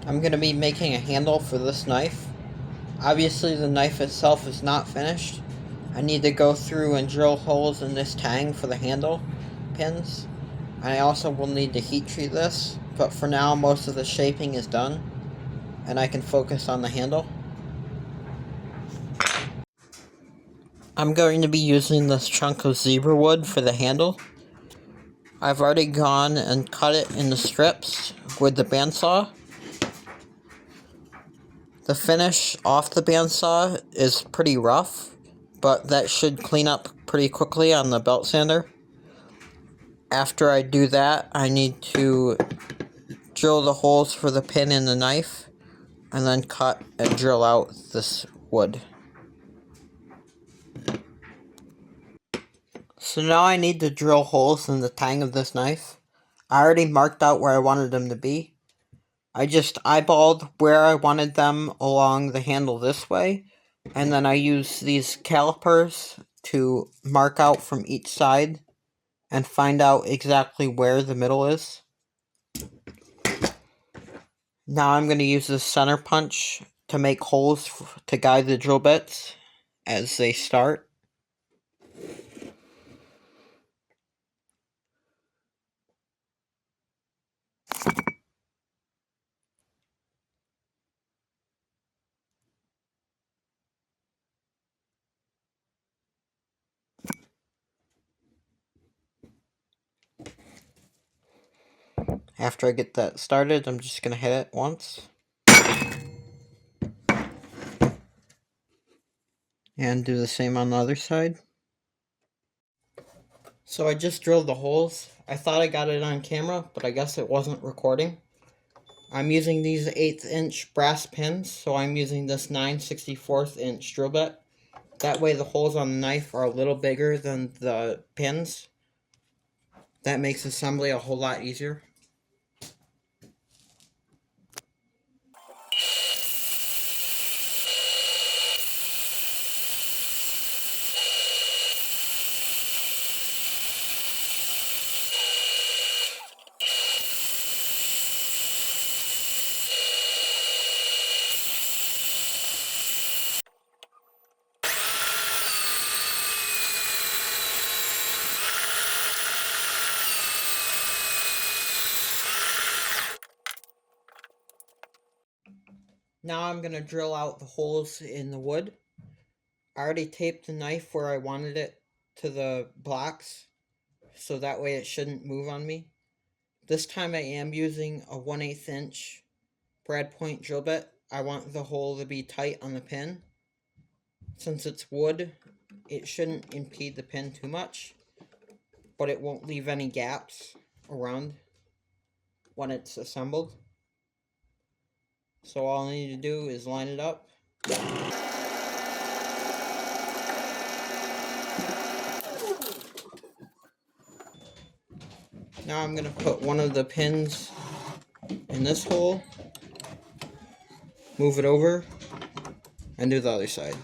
I'm going to be making a handle for this knife. Obviously the knife itself is not finished. I need to go through and drill holes in this tang for the handle pins. I also will need to heat treat this, but for now most of the shaping is done and I can focus on the handle. I'm going to be using this chunk of Zebrawood for the handle. I've already gone and cut it into strips with the bandsaw. The finish off the bandsaw is pretty rough, but that should clean up pretty quickly on the belt sander. After I do that, I need to drill the holes for the pin in the knife, and then cut and drill out this wood. So now I need to drill holes in the tang of this knife. I already marked out where I wanted them to be. I just eyeballed where I wanted them along the handle this way, and then I use these calipers to mark out from each side and find out exactly where the middle is. Now I'm going to use this center punch to make holes to guide the drill bits as they start. After I get that started, I'm just going to hit it once. And do the same on the other side. So I just drilled the holes. I thought I got it on camera, but I guess it wasn't recording. I'm using these 1/8 inch brass pins, so I'm using this 9/64 inch drill bit. That way the holes on the knife are a little bigger than the pins. That makes assembly a whole lot easier. Now I'm going to drill out the holes in the wood. I already taped the knife where I wanted it to the blocks, so that way it shouldn't move on me. This time I am using a 1/8 inch brad point drill bit. I want the hole to be tight on the pin. Since it's wood, it shouldn't impede the pin too much, but it won't leave any gaps around when it's assembled. So all I need to do is line it up. Now I'm going to put one of the pins in this hole, move it over, and do the other side.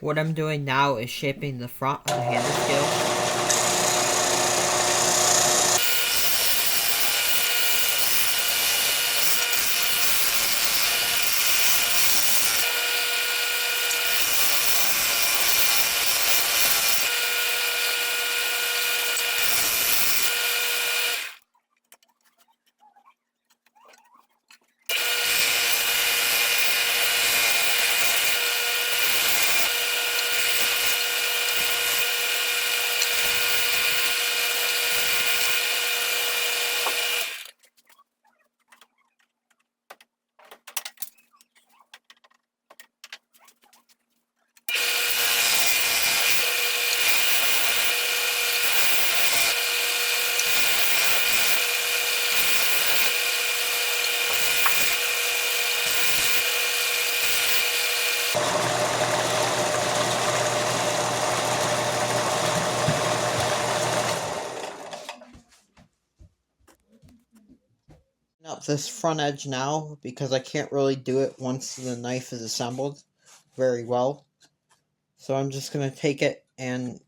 What I'm doing now is shaping the front of the handle scale. Up this front edge now because I can't really do it once the knife is assembled. very well. So I'm just going to take it and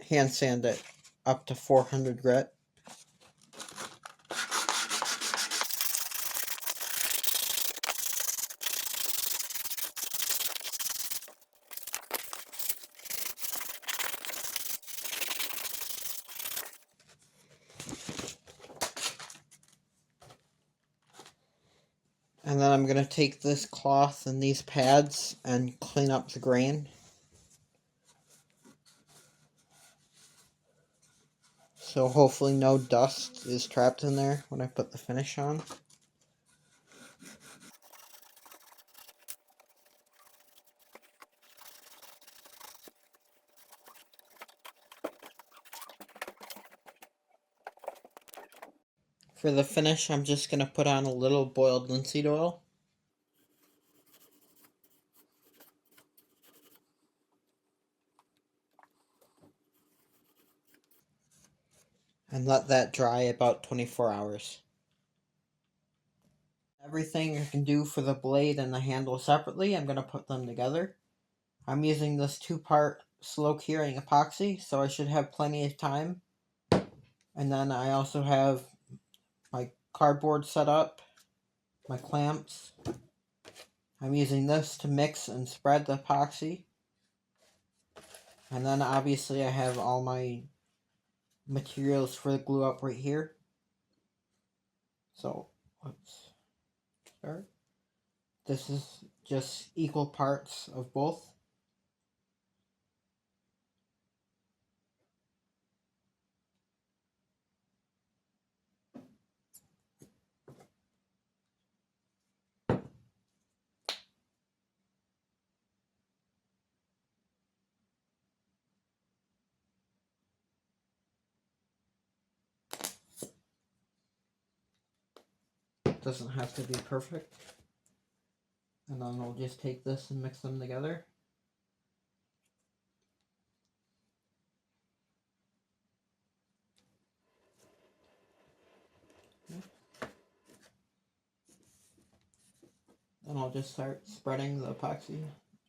hand sand it up to 400 grit. And then I'm going to take this cloth and these pads and clean up the grain. So hopefully no dust is trapped in there when I put the finish on. For the finish, I'm just going to put on a little boiled linseed oil. And let that dry about 24 hours. Everything I can do for the blade and the handle separately, I'm going to put them together. I'm using this 2-part slow curing epoxy, so I should have plenty of time. And then I also have my cardboard set up, my clamps. I'm using this to mix and spread the epoxy. And then obviously I have all my materials for the glue up right here. So let's start. This is just equal parts of both. Doesn't have to be perfect. And then we'll just take this and mix them together. Then I'll just start spreading the epoxy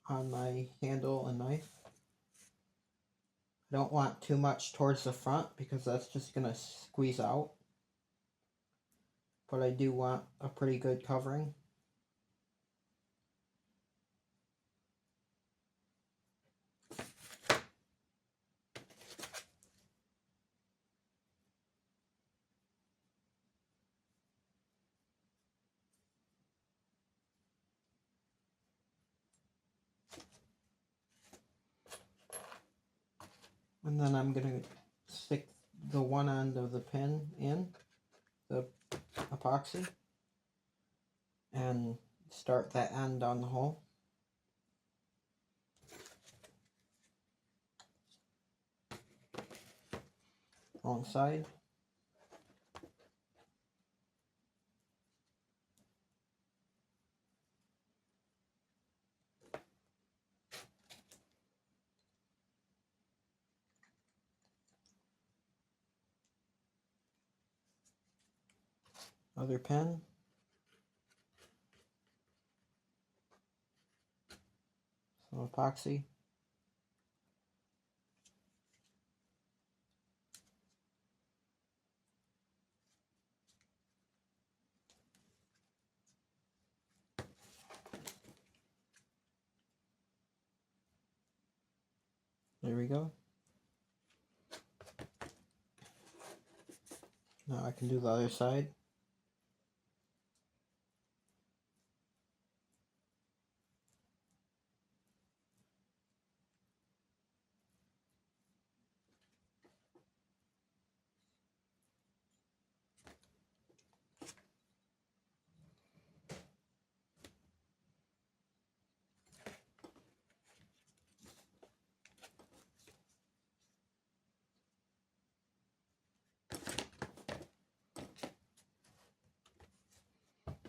on my handle and knife. I don't want too much towards the front because that's just going to squeeze out. But I do want a pretty good covering. And then I'm going to stick the one end of the pin in the epoxy and start that end on the hole. Wrong side. Other pin. Some epoxy. There we go. Now I can do the other side.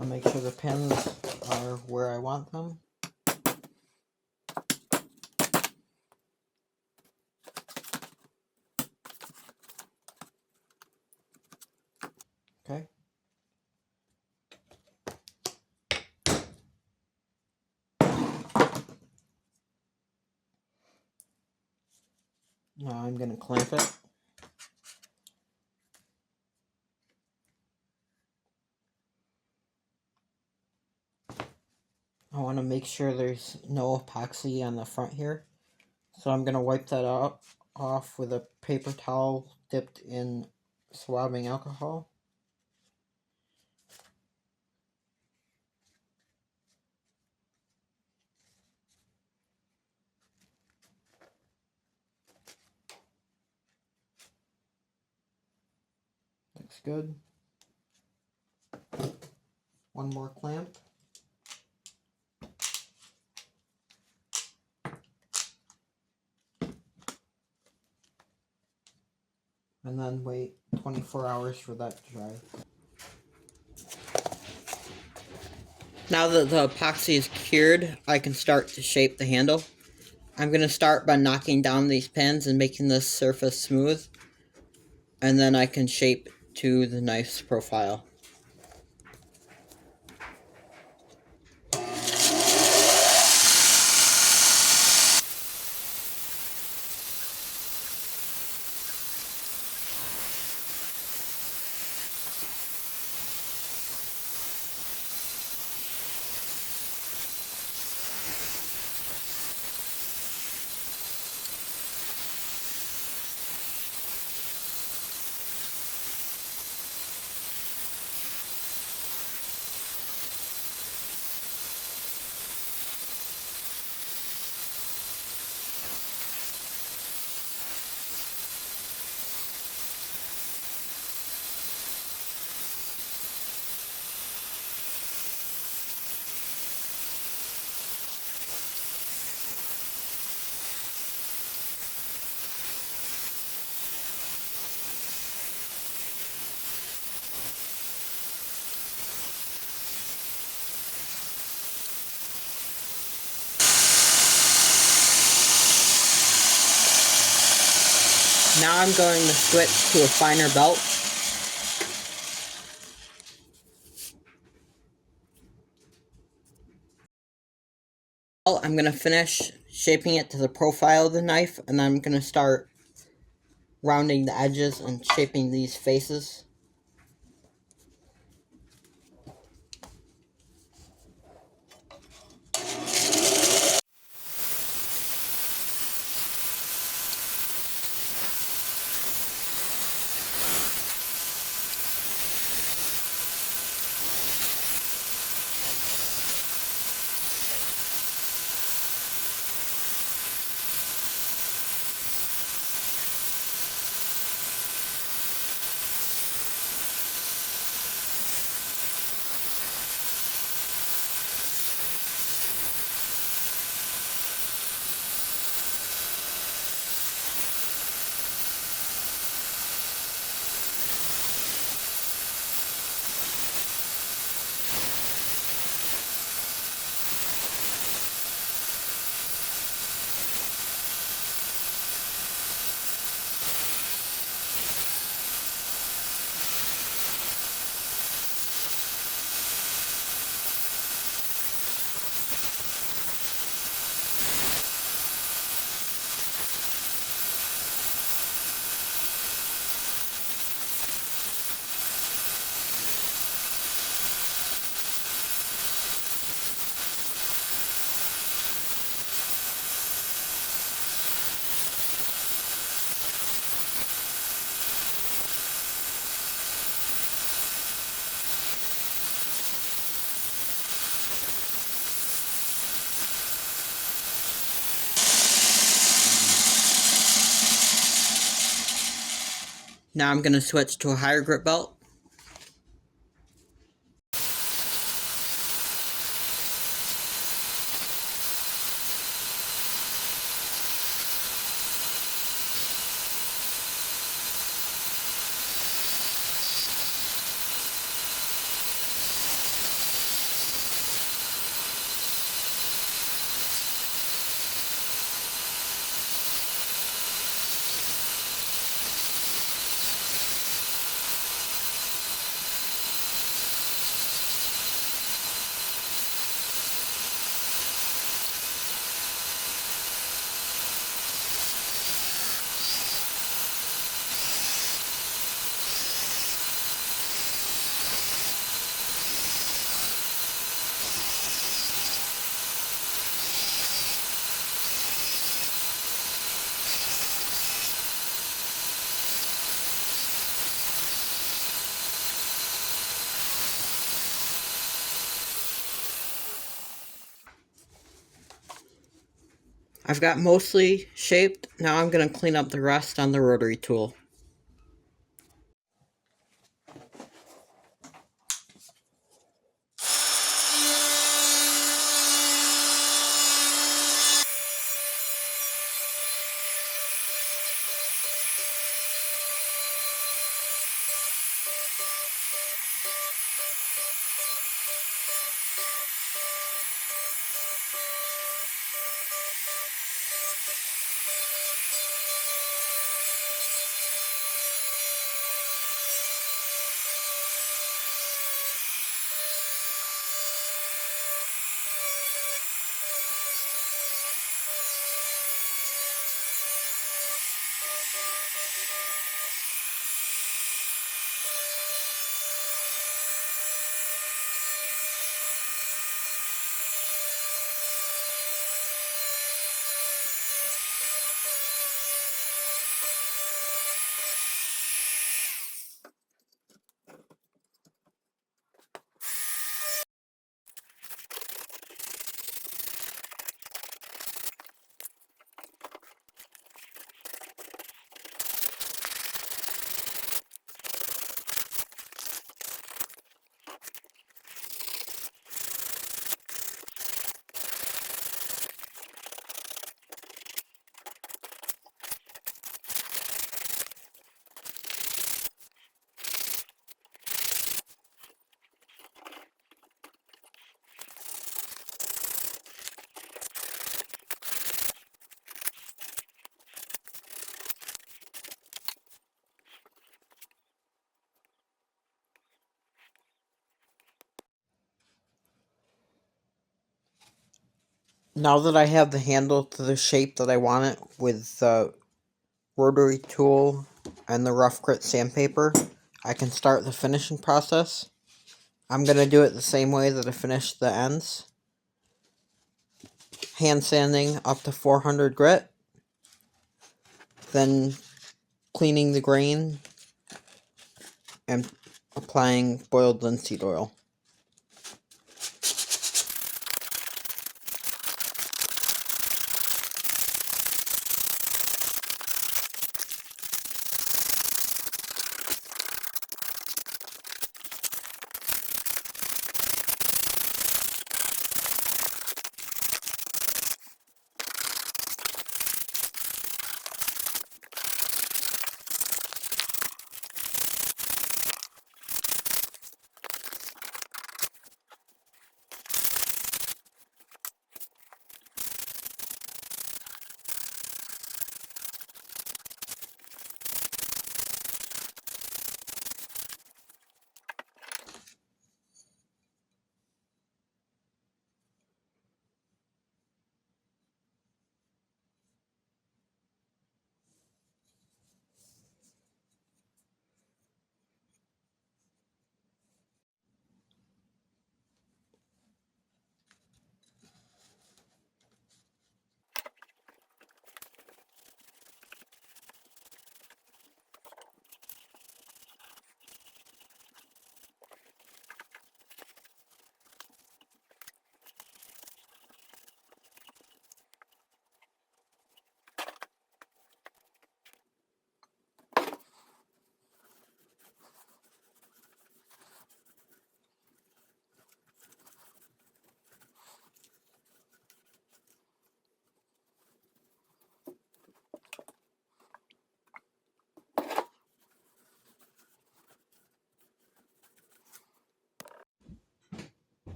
I'll make sure the pins are where I want them. Okay. Now I'm going to clamp it. I want to make sure there's no epoxy on the front here. So I'm going to wipe that off with a paper towel dipped in swabbing alcohol. Looks good. One more clamp. And then wait 24 hours for that to dry. Now that the epoxy is cured, I can start to shape the handle. I'm going to start by knocking down these pins and making this surface smooth. And then I can shape to the knife's profile. Now I'm going to switch to a finer belt. I'm going to finish shaping it to the profile of the knife, and then I'm going to start rounding the edges and shaping these faces. Now I'm going to switch to a higher grip belt. I've got mostly shaped. Now I'm going to clean up the rest on the rotary tool. Now that I have the handle to the shape that I want it with the rotary tool and the rough grit sandpaper, I can start the finishing process. I'm going to do it the same way that I finished the ends. Hand sanding up to 400 grit, then cleaning the grain and applying boiled linseed oil.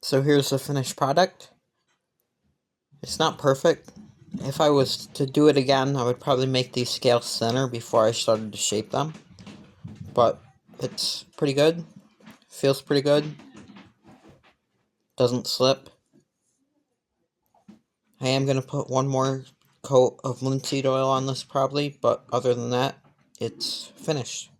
So here's the finished product. It's not perfect. If I was to do it again, I would probably make these scales thinner before I started to shape them. But it's pretty good. Feels pretty good. Doesn't slip. I am going to put one more coat of linseed oil on this probably, but other than that, it's finished.